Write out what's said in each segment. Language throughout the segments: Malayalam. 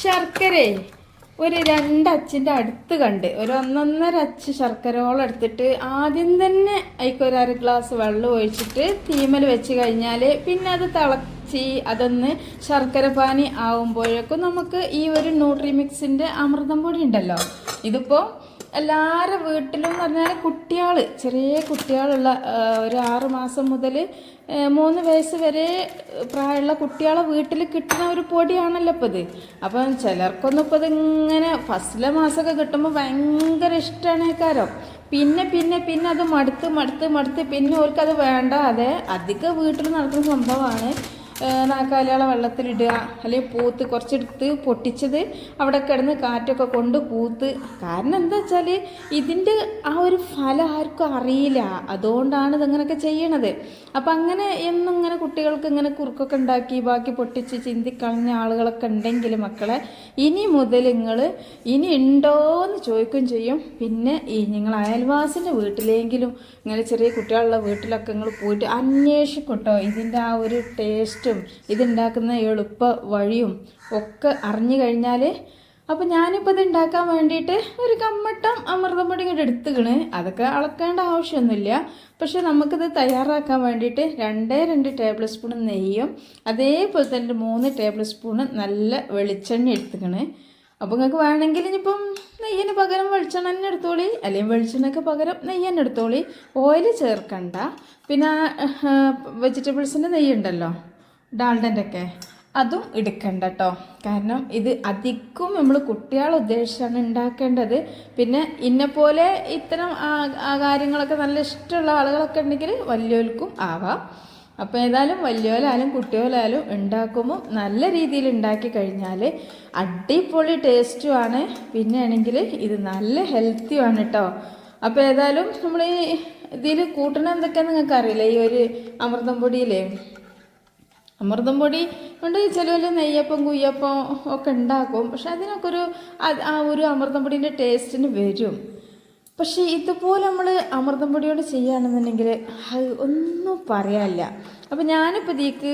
ശർക്കര ഒരു 2 അച്ചിൻ്റെ അടുത്ത് കണ്ട് ഒരു 1.5 അച്ച് ശർക്കരയോളം എടുത്തിട്ട് ആദ്യം തന്നെ അതിലേക്ക് ഒരു 1/2 ഗ്ലാസ് വെള്ളം ഒഴിച്ചിട്ട് തീമൽ വെച്ച് കഴിഞ്ഞാൽ പിന്നെ അത് തിളച്ച് അതൊന്ന് ശർക്കര പാനി ആവുമ്പോഴേക്കും നമുക്ക് ഈ ഒരു ന്യൂട്രിമിക്സിൻ്റെ അമൃതം പൊടി ഉണ്ടല്ലോ, ഇതിപ്പോൾ എല്ലാവരുടെ വീട്ടിലും എന്ന് പറഞ്ഞാൽ കുട്ടികൾ, ചെറിയ കുട്ടികളുള്ള ഒരു 6 മാസം മുതൽ 3 വയസ്സ് വരെ പ്രായമുള്ള കുട്ടികളെ വീട്ടിൽ കിട്ടുന്ന ഒരു പൊടിയാണല്ലോ ഇപ്പോൾ ഇത്. അപ്പം ചിലർക്കൊന്നും ഇപ്പോൾ ഇതിങ്ങനെ ഫസ്റ്റിലെ മാസമൊക്കെ കിട്ടുമ്പോൾ ഭയങ്കര ഇഷ്ടമാണ് കാരം. പിന്നെ പിന്നെ പിന്നെ അത് മടുത്ത് മടുത്ത് മടുത്ത് പിന്നെ അവർക്കത് വേണ്ട. അതെ, അധികം വീട്ടിൽ നടക്കുന്ന സംഭവമാണ്. നാക്കാലികളെ വെള്ളത്തിലിടുക, അല്ലെങ്കിൽ പൂത്ത് കുറച്ചെടുത്ത് പൊട്ടിച്ചത് അവിടെ കിടന്ന് കാറ്റൊക്കെ കൊണ്ട് പൂത്ത്. കാരണം എന്താ വെച്ചാൽ ഇതിൻ്റെ ആ ഒരു ഫലം ആർക്കും അറിയില്ല, അതുകൊണ്ടാണ് ഇതിങ്ങനെയൊക്കെ ചെയ്യണത്. അപ്പം അങ്ങനെ എന്നും ഇങ്ങനെ കുട്ടികൾക്ക് ഇങ്ങനെ കുറുക്കൊക്കെ ഉണ്ടാക്കി ബാക്കി പൊട്ടിച്ച് ചിന്തിക്കളഞ്ഞ ആളുകളൊക്കെ ഉണ്ടെങ്കിൽ മക്കളെ, ഇനി മുതൽ ഇനി ഉണ്ടോയെന്ന് ചോദിക്കുകയും ചെയ്യും. പിന്നെ ഈ നിങ്ങൾ അയൽവാസിൻ്റെ വീട്ടിലെങ്കിലും ഇങ്ങനെ ചെറിയ കുട്ടികളുള്ള വീട്ടിലൊക്കെ നിങ്ങൾ പോയിട്ട് അന്വേഷിക്കും കേട്ടോ, ഇതിൻ്റെ ആ ഒരു ടേസ്റ്റ് ഇതുണ്ടാക്കുന്ന എളുപ്പ വഴിയും ഒക്കെ അറിഞ്ഞു കഴിഞ്ഞാൽ. അപ്പോൾ ഞാനിപ്പോൾ ഇത് ഉണ്ടാക്കാൻ വേണ്ടിയിട്ട് ഒരു കമ്മട്ടം അമൃതം പൊടി ഇങ്ങോട്ട് എടുത്തുകണ്. അതൊക്കെ അളക്കേണ്ട ആവശ്യമൊന്നുമില്ല. പക്ഷെ നമുക്കിത് തയ്യാറാക്കാൻ വേണ്ടിയിട്ട് 2 ടേബിൾ സ്പൂൺ നെയ്യും അതേപോലെ തന്നെ 3 ടേബിൾ സ്പൂൺ നല്ല വെളിച്ചെണ്ണ എടുത്തുകണ്. അപ്പോൾ നിങ്ങൾക്ക് വേണമെങ്കിൽ ഇനിയിപ്പം നെയ്യിന് പകരം വെളിച്ചെണ്ണ തന്നെ എടുത്തോളി, അല്ലെങ്കിൽ വെളിച്ചെണ്ണയ്ക്ക് പകരം നെയ്യ് തന്നെ എടുത്തോളി. ഓയിൽ ചേർക്കണ്ട. പിന്നെ വെജിറ്റബിൾസിൻ്റെ നെയ്യ് ഉണ്ടല്ലോ, ഡാൽഡൻ്റെ ഒക്കെ, അതും എടുക്കണ്ട കേട്ടോ. കാരണം ഇത് അധികം നമ്മൾ കുട്ടികളെ ഉദ്ദേശിച്ചാണ് ഉണ്ടാക്കേണ്ടത്. പിന്നെ ഇന്നെപ്പോലെ ഇത്തരം കാര്യങ്ങളൊക്കെ നല്ല ഇഷ്ടമുള്ള ആളുകളൊക്കെ ഉണ്ടെങ്കിൽ വലിയവർക്കും ആവാം. അപ്പോൾ ഏതായാലും വലിയോലായാലും കുട്ടിയോലായാലും ഉണ്ടാക്കുമ്പോൾ നല്ല രീതിയിൽ ഉണ്ടാക്കി കഴിഞ്ഞാൽ അടിപൊളി ടേസ്റ്റുമാണ്. പിന്നെ ആണെങ്കിൽ ഇത് നല്ല ഹെൽത്തിയുമാണ് കേട്ടോ. അപ്പോൾ ഏതായാലും നമ്മൾ ഇതിൽ കൂട്ടണ എന്തൊക്കെയാണെന്ന് നിങ്ങൾക്ക് അറിയില്ല. ഈ ഒരു അമൃതം പൊടിയിലേ, അമൃതം പൊടി കൊണ്ട് ചിലവർ നെയ്യപ്പം കുയ്യപ്പം ഒക്കെ ഉണ്ടാക്കും. പക്ഷെ അതിനൊക്കെ ആ ഒരു അമൃതം പൊടീൻ്റെ ടേസ്റ്റിന് വരും. പക്ഷേ ഇതുപോലെ നമ്മൾ അമൃതം പൊടിയോട് ചെയ്യുകയാണെന്നുണ്ടെങ്കിൽ അത് ഒന്നും പറയാനില്ല. അപ്പോൾ ഞാനിപ്പോൾ ഇതിലേക്ക്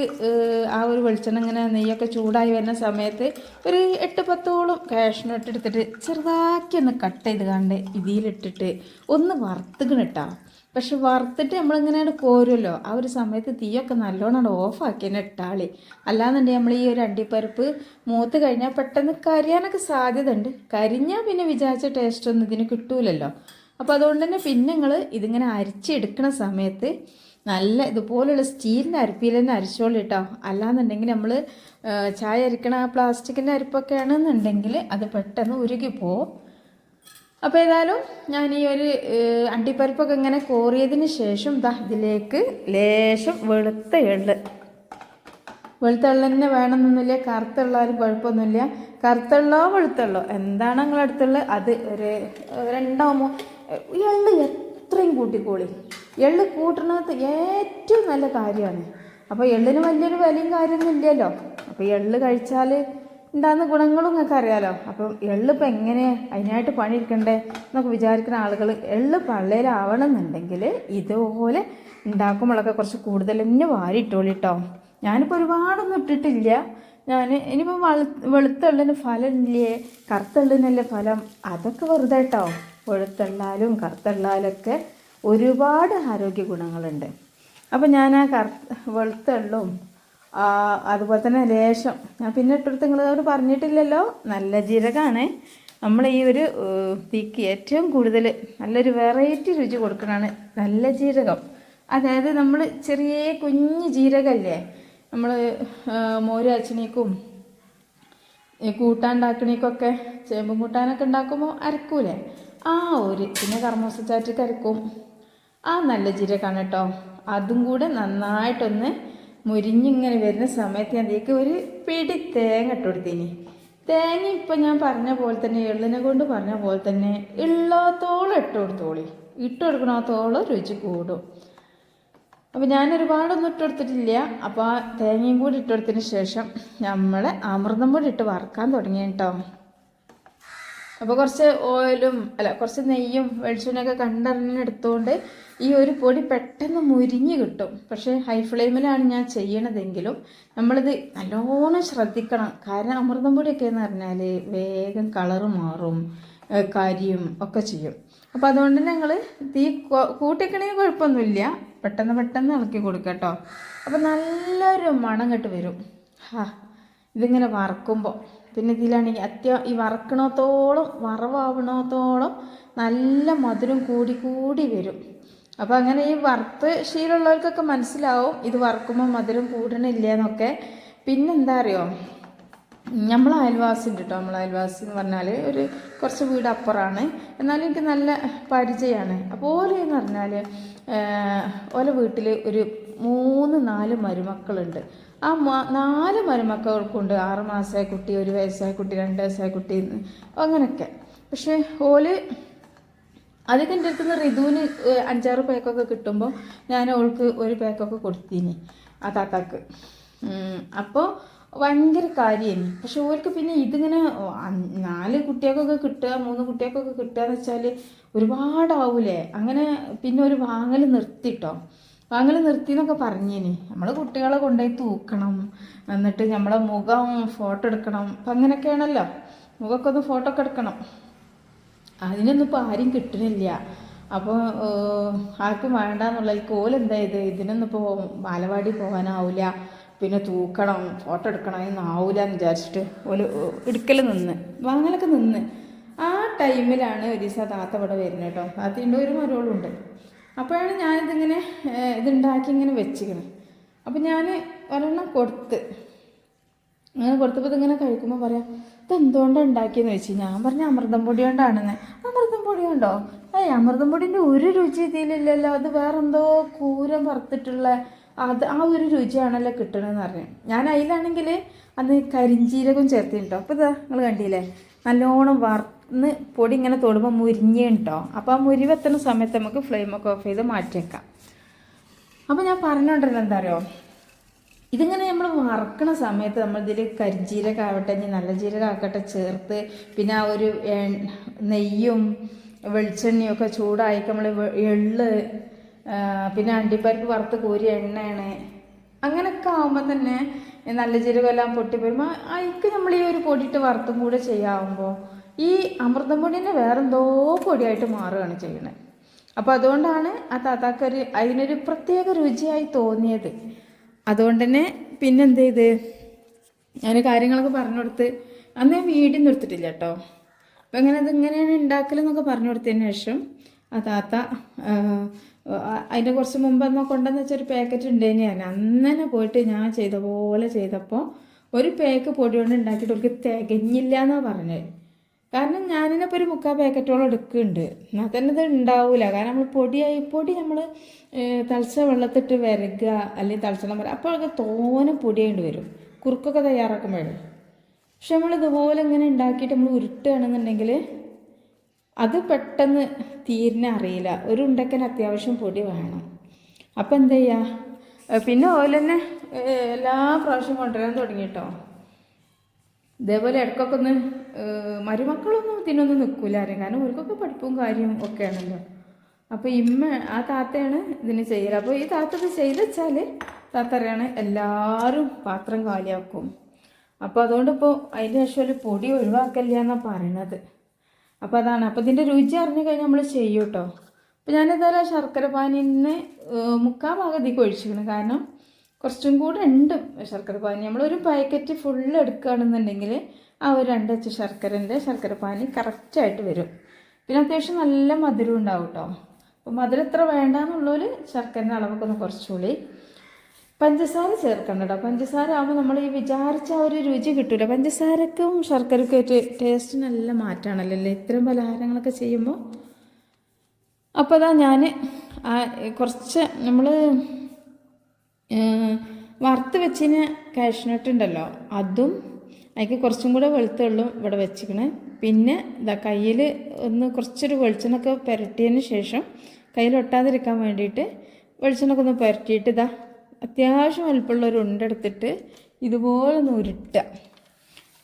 ആ ഒരു വെളിച്ചെണ്ണ ഇങ്ങനെ നെയ്യൊക്കെ ചൂടായി വരുന്ന സമയത്ത് ഒരു 8-10ഓളം കാഷ്നട്ട് എടുത്തിട്ട് ചെറുതാക്കി ഒന്ന് കട്ട് ചെയ്ത് കണ്ട് ഇതിലിട്ടിട്ട് ഒന്ന് വറുത്തുകണിട്ടാ. പക്ഷെ വറുത്തിട്ട് നമ്മളിങ്ങനെ കോരുമല്ലോ, ആ ഒരു സമയത്ത് തീയൊക്കെ നല്ലോണം ഓഫാക്കി തന്നെ ഇട്ടാളി. അല്ലാന്നുണ്ടെങ്കിൽ നമ്മൾ ഈ ഒരു അണ്ടിപ്പരിപ്പ് മൂത്ത് കഴിഞ്ഞാൽ പെട്ടെന്ന് കരിയാനൊക്കെ സാധ്യത ഉണ്ട്. കരിഞ്ഞാൽ പിന്നെ വിചാരിച്ച ടേസ്റ്റൊന്നും ഇതിന് കിട്ടൂലല്ലോ. അപ്പോൾ അതുകൊണ്ട് തന്നെ പിന്നെ നിങ്ങൾ ഇതിങ്ങനെ അരിച്ചെടുക്കുന്ന സമയത്ത് നല്ല ഇതുപോലുള്ള സ്റ്റീലിൻ്റെ അരിപ്പിയിൽ തന്നെ അരിച്ചോളി കേട്ടോ. അല്ലാന്നുണ്ടെങ്കിൽ നമ്മൾ ചായ അരിക്കണ ആ പ്ലാസ്റ്റിക്കിൻ്റെ അരിപ്പൊക്കെ ആണെന്നുണ്ടെങ്കിൽ അത് പെട്ടെന്ന് ഉരുകിപ്പോവും. അപ്പോൾ ഏതായാലും ഞാൻ ഈ ഒരു അണ്ടിപ്പരിപ്പൊക്കെ ഇങ്ങനെ കോറിയതിന് ശേഷം ഇതിലേക്ക് ലേശം വെളുത്ത എള്ള് തന്നെ വേണമെന്നൊന്നുമില്ല, കറുത്തുള്ളാലും കുഴപ്പമൊന്നുമില്ല. കറുത്തുള്ളോ വെളുത്തുള്ളോ എന്താണ് നിങ്ങളടുത്തുള്ളത് അത് ഒരു 2 എള്ള് എത്രയും കൂട്ടിക്കോളി. എള്ള് കൂട്ടണത് ഏറ്റവും നല്ല കാര്യമാണ്. അപ്പോൾ എള്ളിന് വലിയൊരു വിലയും കാര്യമൊന്നും ഇല്ലല്ലോ. അപ്പോൾ എള്ള് കഴിച്ചാൽ ഉണ്ടാകുന്ന ഗുണങ്ങളും നിങ്ങൾക്ക് അറിയാലോ. അപ്പം എള്ളിപ്പോൾ എങ്ങനെ അതിനായിട്ട് പണിയെടുക്കണ്ടേ എന്നൊക്കെ വിചാരിക്കുന്ന ആളുകൾ എള്ള് പള്ളയിലാവണമെന്നുണ്ടെങ്കിൽ ഇതുപോലെ ഉണ്ടാക്കുമ്പോഴൊക്കെ കുറച്ച് കൂടുതൽ തന്നെ വാരിയിട്ടോളി കേട്ടോ. ഞാനിപ്പോൾ ഒരുപാടൊന്നും ഇട്ടിട്ടില്ല. ഞാൻ ഇനിയിപ്പോൾ വെളുത്തുള്ളിന് ഫലം ഇല്ലേ, കറുത്തുള്ളിനല്ലേ ഫലം, അതൊക്കെ വെറുതെ കേട്ടോ. വെളുത്തുള്ളാലും കറുത്തുള്ളാലൊക്കെ ഒരുപാട് ആരോഗ്യ ഗുണങ്ങളുണ്ട്. അപ്പോൾ ഞാൻ ആ വെളുത്തുള്ളും അതുപോലെ തന്നെ ലേശം ഞാൻ പിന്നെ ഇട്ടെടുത്ത് നിങ്ങളോട് പറഞ്ഞിട്ടില്ലല്ലോ, നല്ല ജീരകമാണ്. നമ്മൾ ഈ ഒരു തീക്ക് ഏറ്റവും കൂടുതൽ നല്ലൊരു വെറൈറ്റി രുചി കൊടുക്കണതാണ് നല്ല ജീരകം. അതായത് നമ്മൾ ചെറിയ കുഞ്ഞ് ജീരകമല്ലേ, നമ്മൾ മോര് അച്ചണിക്കും കൂട്ടാണ്ടാക്കണിക്കൊക്കെ ചേമ്പും കൂട്ടാനൊക്കെ ഉണ്ടാക്കുമ്പോൾ അരക്കൂലേ, ആ ഒരു പിന്നെ കർമ്മൂസ ചാറ്റിക്ക് അരക്കും. ആ നല്ല ജീരകമാണ് കേട്ടോ. അതും കൂടെ നന്നായിട്ടൊന്ന് മുരിഞ്ഞിങ്ങനെ വരുന്ന സമയത്ത് ഞാൻ അതിലേക്ക് ഒരു പിടി തേങ്ങ ഇട്ട് കൊടുത്തിന്. തേങ്ങ ഇപ്പം ഞാൻ പറഞ്ഞ പോലെ തന്നെ എള്ളിനെ കൊണ്ട് പറഞ്ഞ പോലെ തന്നെ ഉള്ളത്തോളം ഇട്ട് കൊടുത്തോളി. ഇട്ട് കൊടുക്കണത്തോളം രുചി കൂടും. അപ്പോൾ ഞാൻ ഒരുപാടൊന്നും ഇട്ട് കൊടുത്തിട്ടില്ല. അപ്പോൾ ആ തേങ്ങയും കൂടി ഇട്ട് കൊടുത്തതിന് ശേഷം നമ്മൾ അമൃതം പൊടി ഇട്ട് വറുക്കാൻ തുടങ്ങി കേട്ടോ. അപ്പോൾ കുറച്ച് ഓയിലും കുറച്ച് നെയ്യും വെളിച്ചെണ്ണയൊക്കെ കണ്ടറിഞ്ഞെടുത്തുകൊണ്ട് ഈ ഒരു പൊടി പെട്ടെന്ന് മുരിഞ്ഞ് കിട്ടും. പക്ഷേ ഹൈ ഫ്ലെയിമിലാണ് ഞാൻ ചെയ്യണതെങ്കിലും നമ്മളിത് നല്ലോണം ശ്രദ്ധിക്കണം. കാരണം അമൃതം പൊടിയൊക്കെ എന്ന് പറഞ്ഞാൽ വേഗം കളറ് മാറും, കരിയും ഒക്കെ ചെയ്യും. അപ്പോൾ അതുകൊണ്ട് ഞങ്ങൾ തീ കൂട്ടിക്കണമെങ്കിൽ കുഴപ്പമൊന്നുമില്ല, പെട്ടെന്ന് ഇളക്കി കൊടുക്കുക കേട്ടോ. അപ്പോൾ നല്ലൊരു മണം കെട്ട് വരും. ഇതിങ്ങനെ വറക്കുമ്പോൾ പിന്നെ ഇതിലാണെങ്കിൽ ഈ വറക്കണത്തോളം വറവാവണത്തോളം നല്ല മധുരം കൂടി വരും. അപ്പോൾ അങ്ങനെ ഈ വറുത്ത് ശീലമുള്ളവർക്കൊക്കെ മനസ്സിലാവും ഇത് വറക്കുമ്പോൾ മധുരം കൂടണില്ല എന്നൊക്കെ. പിന്നെന്താ അറിയോ, നമ്മൾ അയൽവാസി ഉണ്ട് കേട്ടോ. നമ്മൾ അയൽവാസി എന്ന് പറഞ്ഞാൽ ഒരു കുറച്ച് വീട് അപ്പുറമാണ്, എന്നാലും എനിക്ക് നല്ല പരിചയമാണ്. അപ്പോൾ ഓലെന്ന് പറഞ്ഞാൽ ഓലെ വീട്ടിൽ ഒരു 3-4 മരുമക്കളുണ്ട്. ആ 4 മരുമക്കൾക്കുണ്ട് 6 മാസമായ കുട്ടി, 1 വയസ്സായ കുട്ടി, 2 വയസ്സായ കുട്ടി, അങ്ങനെയൊക്കെ. പക്ഷേ ഓല് അതൊക്കെ എൻ്റെ അടുത്ത് നിന്ന് ഋതുവിന് 5-6 പാക്കൊക്കെ കിട്ടുമ്പോൾ ഞാൻ അവൾക്ക് ഒരു പാക്കൊക്കെ കൊടുത്തീനി ആ താത്താക്ക്. അപ്പോൾ ഭയങ്കര കാര്യമായിരുന്നു. പക്ഷെ ഓർക്ക് പിന്നെ ഇതിങ്ങനെ 4 കുട്ടികൾക്കൊക്കെ കിട്ടുക, 3 കുട്ടികൾക്കൊക്കെ കിട്ടുക എന്ന് വെച്ചാൽ ഒരുപാടാവൂലേ. അങ്ങനെ പിന്നെ ഒരു വാങ്ങൽ നിർത്തിട്ടോ. വാങ്ങൽ നിർത്തി എന്നൊക്കെ പറഞ്ഞേനി. നമ്മൾ കുട്ടികളെ കൊണ്ടുപോയി തൂക്കണം, എന്നിട്ട് നമ്മളെ മുഖം ഫോട്ടോ എടുക്കണം. അപ്പം അങ്ങനെയൊക്കെയാണല്ലോ, മുഖമൊക്കെ ഒന്ന് ഫോട്ടോ ഒക്കെ എടുക്കണം. അതിനൊന്നും ഇപ്പോൾ ആരും കിട്ടണില്ല. അപ്പോൾ ആർക്കും വേണ്ടാന്നുള്ള കോലെന്താ ഇതിനൊന്നും ഇപ്പോൾ ബാലവാടി പോകാനാവില്ല, പിന്നെ തൂക്കണം ഫോട്ടോ എടുക്കണം എന്നാവില്ല എന്ന് വിചാരിച്ചിട്ട് ഒരു എടുക്കൽ വാങ്ങലൊക്കെ നിന്ന്. ആ ടൈമിലാണ് ഒരു ദിവസം താത്ത ഇവിടെ വരുന്നത് കേട്ടോ. താത്തയുണ്ട്, ഒരു മരോളുണ്ട്. അപ്പോഴാണ് ഞാനിതിങ്ങനെ ഇതുണ്ടാക്കി ഇങ്ങനെ വെച്ചിരിക്കണം. അപ്പം ഞാൻ ഒരെണ്ണം അങ്ങനെ കൊടുത്തപ്പോൾ ഇതിങ്ങനെ കഴിക്കുമ്പോൾ പറയാം, ഇതെന്തുകൊണ്ടാണ് ഉണ്ടാക്കിയെന്ന് ചോദിച്ചു. ഞാൻ പറഞ്ഞു അമൃതം പൊടി കൊണ്ടാണെന്ന്. അമൃതം പൊടി കൊണ്ടോ? അമൃതം പൊടിൻ്റെ ഒരു രുചി ഇതിലില്ലല്ലോ, അത് വേറെന്തോ കൂരം വറുത്തിട്ടുള്ള ആ ഒരു രുചിയാണല്ലോ കിട്ടണമെന്ന് പറഞ്ഞു. ഞാൻ അതിലാണെങ്കിൽ അത് കരിഞ്ചീരകം ചേർത്തിട്ടോ. അപ്പോൾ ഇതാ നിങ്ങൾ കണ്ടില്ലേ, നല്ലോണം വറുന്ന് പൊടി ഇങ്ങനെ തൊടുമ്പോൾ മുരിഞ്ഞിട്ടോ. അപ്പോൾ ആ മുരിവെത്തുന്ന സമയത്ത് നമുക്ക് ഫ്ലെയിമൊക്കെ ഓഫ് ചെയ്ത് മാറ്റിയേക്കാം. അപ്പോൾ ഞാൻ പറഞ്ഞുകൊണ്ടിരുന്നത് എന്താ അറിയോ, ഇതിങ്ങനെ നമ്മൾ വറക്കണ സമയത്ത് നമ്മളിതിൽ കരിഞ്ചീരകം ആവട്ടെ, ഇനി നല്ല ജീരകം ആക്കട്ടെ ചേർത്ത്, പിന്നെ ആ ഒരു നെയ്യും വെളിച്ചെണ്ണയും ഒക്കെ ചൂടായിക്ക് നമ്മൾ എള്ള്, പിന്നെ അണ്ടിപ്പരിപ്പ് വറുത്ത് കോരിയ എണ്ണയാണ്, അങ്ങനെയൊക്കെ ആകുമ്പോൾ തന്നെ നല്ല ജീരകം എല്ലാം പൊട്ടിപ്പോരുമ്പോൾ അതിക്ക് നമ്മൾ ഈ ഒരു പൊടിയിട്ട് വറുത്തും കൂടെ ചെയ്യാവുമ്പോൾ ഈ അമൃതം പൊടി തന്നെ വേറെന്തോ പൊടിയായിട്ട് മാറുകയാണ് ചെയ്യുന്നത്. അപ്പോൾ അതുകൊണ്ടാണ് ആ താത്താക്കൊരു അതിനൊരു പ്രത്യേക രുചിയായി തോന്നിയത്. അതുകൊണ്ട് തന്നെ പിന്നെന്ത് ചെയ്ത് ഞാൻ കാര്യങ്ങളൊക്കെ പറഞ്ഞു കൊടുത്ത്, അന്ന് ഞാൻ വീഡിയോ ഒന്നും എടുത്തിട്ടില്ല കേട്ടോ. അപ്പോൾ ഇങ്ങനെ അതിങ്ങനെയാണ് ഉണ്ടാക്കലെന്നൊക്കെ പറഞ്ഞു കൊടുത്തതിന് ശേഷം ആ താത്ത അതിൻ്റെ കുറച്ച് മുമ്പെന്നോ കൊണ്ടെന്ന് വെച്ചൊരു പാക്കറ്റ് ഉണ്ടേനെ. ഞാൻ അന്നനെ പോയിട്ട് ഞാൻ ചെയ്ത പോലെ ചെയ്തപ്പോൾ ഒരു പാക്ക് പൊടി കൊണ്ട് ഉണ്ടാക്കിയിട്ട് അവർക്ക് തികഞ്ഞില്ല എന്നാണ് പറഞ്ഞത്. കാരണം ഞാനിപ്പോൾ ഒരു 3/4 പാക്കറ്റോളം എടുക്കുന്നുണ്ട്, എന്നാൽ തന്നെ ഇത് ഉണ്ടാവില്ല. കാരണം നമ്മൾ പൊടി നമ്മൾ തളിച്ച വെള്ളത്തിട്ട് വിരകുക, അല്ലെങ്കിൽ തളിച്ചെണ്ണം വരാം, അപ്പോഴൊക്കെ തോനെ പൊടിയായിട്ട് വരും കുറുക്കൊക്കെ തയ്യാറാക്കുമ്പോഴേ. പക്ഷെ നമ്മളിതുപോലെ ഇങ്ങനെ ഉണ്ടാക്കിയിട്ട് നമ്മൾ ഉരുട്ടുകയാണെന്നുണ്ടെങ്കിൽ അത് പെട്ടെന്ന് തീരിനെ അറിയില്ല. ഒരു ഉണ്ടക്കന് അത്യാവശ്യം പൊടി വേണം. അപ്പം എന്താ ചെയ്യുക, പിന്നെ ഓയിൽ തന്നെ എല്ലാ പ്രാവശ്യം കൊണ്ടുവരാൻ തുടങ്ങിയിട്ടോ. ഇതേപോലെ ഇടയ്ക്കൊക്കെ ഒന്ന് മരുമക്കളൊന്നും ഇതിനൊന്നും നിൽക്കില്ല ആരും, കാരണം അവർക്കൊക്കെ പഠിപ്പും കാര്യവും ഒക്കെ ആണല്ലോ. അപ്പോൾ ആ താത്തയാണ് ഇതിന് ചെയ്യൽ. അപ്പോൾ ഈ താത്ത ഇത് ചെയ്ത് വെച്ചാൽ താത്ത അറിയാണ് എല്ലാവരും പാത്രം കാലിയാക്കും. അപ്പോൾ അതുകൊണ്ട് ഇപ്പോൾ അതിൻ്റെ ശേഷം ഒരു പൊടി ഒഴിവാക്കല്ല എന്നാണ് പറയണത്. അപ്പോൾ അതാണ്. അപ്പോൾ ഇതിൻ്റെ രുചി അറിഞ്ഞു കഴിഞ്ഞാൽ നമ്മൾ ചെയ്യും കേട്ടോ. അപ്പോൾ ഞാനിതായാലും ശർക്കര പാനിന്ന് 3/4 ഭാഗത്തേക്ക് ഒഴിച്ചിരിക്കണം. കാരണം കുറച്ചും കൂടെ ഉണ്ട് ശർക്കര പാനി. നമ്മളൊരു പാക്കറ്റ് ഫുള്ള് എടുക്കുകയാണെന്നുണ്ടെങ്കിൽ ആ ഒരു 2 അച്ച് ശർക്കര പാനി കറക്റ്റായിട്ട് വരും. പിന്നെ അത്യാവശ്യം നല്ല മധുരം ഉണ്ടാവും കേട്ടോ. അപ്പോൾ മധുരം എത്ര വേണ്ടാന്നുള്ളൊരു ശർക്കരൻ്റെ അളവൊക്കെ ഒന്ന് കുറച്ചുകൂടി. പഞ്ചസാര ചേർക്കണം കേട്ടോ. പഞ്ചസാര ആകുമ്പോൾ നമ്മൾ ഈ വിചാരിച്ച ആ ഒരു രുചി കിട്ടില്ല. പഞ്ചസാരക്കും ശർക്കരക്കും ടേസ്റ്റ് നല്ല മാറ്റമാണല്ലോ ഇത്തരം പലഹാരങ്ങളൊക്കെ ചെയ്യുമ്പോൾ. അപ്പോൾ അതാ ഞാൻ കുറച്ച് നമ്മൾ വറുത്ത് വെച്ചിന് കാഷ്നട്ട് ഉണ്ടല്ലോ, അതും അതിക്ക് കുറച്ചും കൂടെ വെളുത്തുള്ളും ഇവിടെ വെച്ചിക്കണ്. പിന്നെ ഇതാ കയ്യിൽ ഒന്ന് കുറച്ചൊരു വെളിച്ചെണ്ണൊക്കെ പുരട്ടിയതിന് ശേഷം കയ്യിലൊട്ടാതിരിക്കാൻ വേണ്ടിയിട്ട് വെളിച്ചെണ്ണൊക്കെ ഒന്ന് പുരട്ടിയിട്ട് ഇതാ അത്യാവശ്യം വലുപ്പമുള്ള ഒരു ഉണ്ടെടുത്തിട്ട് ഇതുപോലെ ഒന്ന്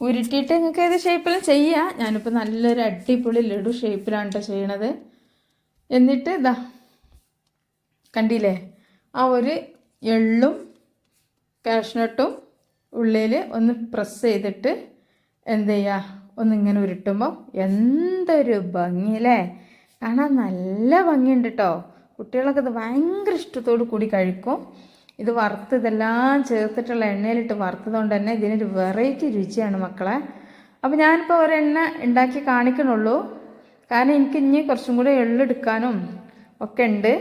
ഉരുട്ടിയിട്ട് നിങ്ങൾക്ക് ഏത് ഷേപ്പിലും ചെയ്യാം. ഞാനിപ്പോൾ നല്ലൊരു അടിപൊളി ലഡു ഷേപ്പിലാണ് കേട്ടോ ചെയ്യണത്. എന്നിട്ട് ഇതാ കണ്ടില്ലേ, ആ ഒരു എള്ളും കാഷ്നട്ടും ഉള്ളിൽ ഒന്ന് പ്രസ് ചെയ്തിട്ട് എന്ത് ചെയ്യുക, ഒന്നിങ്ങനെ ഉരുട്ടുമ്പോൾ എന്തൊരു ഭംഗിയല്ലേ, കാണാൻ നല്ല ഭംഗിയുണ്ട് കേട്ടോ. കുട്ടികളൊക്കെ ഇത് ഭയങ്കര ഇഷ്ടത്തോടു കൂടി കഴിക്കും. ഇത് വറുത്ത് ഇതെല്ലാം ചേർത്തിട്ടുള്ള എണ്ണയിലിട്ട് വറുത്തതുകൊണ്ട് തന്നെ ഇതിനൊരു വെറൈറ്റി രുചിയാണ് മക്കളെ. അപ്പോൾ ഞാനിപ്പോൾ ഒരെണ്ണ ഉണ്ടാക്കി കാണിക്കണുള്ളൂ, കാരണം എനിക്ക് ഇനി കുറച്ചും കൂടെ എള്ളെടുക്കാനും ഒക്കെ ഉണ്ട്.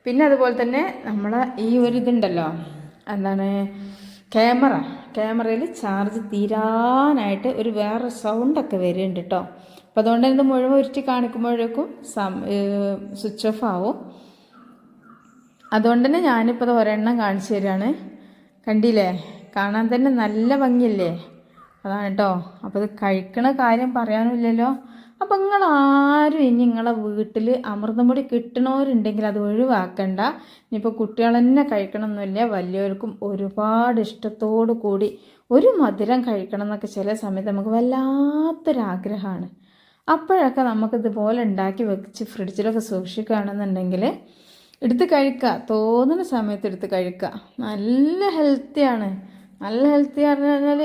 പിന്നെ അതുപോലെ തന്നെ നമ്മളെ ഈ ഒരു ഇതുണ്ടല്ലോ, എന്താണ് ക്യാമറയിൽ ചാർജ് തീരാനായിട്ട് ഒരു വേറെ സൗണ്ടൊക്കെ വരുന്നുണ്ട് കേട്ടോ. അപ്പോൾ അതുകൊണ്ട് ഇത് മുഴുവൻ ഉരുട്ടി കാണിക്കുമ്പോഴേക്കും സ്വിച്ച് ഓഫ് ആവും. അതുകൊണ്ട് തന്നെ ഞാനിപ്പോൾ ഒരെണ്ണം കാണിച്ചു തരാണ്. കണ്ടില്ലേ, കാണാൻ തന്നെ നല്ല ഭംഗിയല്ലേ, അതാണ് കേട്ടോ. അപ്പോൾ ഇത് കഴിക്കണ കാര്യം പറയാനില്ലല്ലോ. അപ്പോൾ നിങ്ങളാരും ഇനി നിങ്ങളെ വീട്ടിൽ അമൃതം പൊടി കിട്ടണവരുണ്ടെങ്കിൽ അത് ഒഴിവാക്കണ്ട. ഇനിയിപ്പോൾ കുട്ടികൾ തന്നെ കഴിക്കണമെന്നില്ല, വലിയവർക്കും ഒരുപാട് ഇഷ്ടത്തോടു കൂടി ഒരു മധുരം കഴിക്കണം എന്നൊക്കെ ചില സമയത്ത് നമുക്ക് വല്ലാത്തൊരാഗ്രഹമാണ്. അപ്പോഴൊക്കെ നമുക്കിതുപോലെ ഉണ്ടാക്കി വെച്ച് ഫ്രിഡ്ജിലൊക്കെ സൂക്ഷിക്കുകയാണെന്നുണ്ടെങ്കിൽ എടുത്ത് കഴിക്കുക, തോന്നുന്ന സമയത്ത് എടുത്ത് കഴിക്കുക. നല്ല ഹെൽത്തിയാണ്. നല്ല ഹെൽത്തി പറഞ്ഞാൽ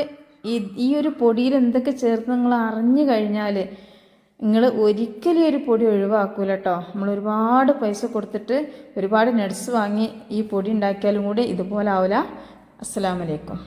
ഈ ഒരു പൊടിയിൽ എന്തൊക്കെ ചേർത്ത് നിങ്ങൾ അറിഞ്ഞു കഴിഞ്ഞാൽ നിങ്ങൾ ഒരിക്കലും ഒരു പൊടി ഒഴിവാക്കൂല കേട്ടോ. നമ്മൾ ഒരുപാട് പൈസ കൊടുത്തിട്ട് ഒരുപാട് നട്സ് വാങ്ങി ഈ പൊടി ഉണ്ടാക്കിയാലും കൂടി ഇതുപോലെ ആവില്ല. അസ്സലാമു അലൈക്കും.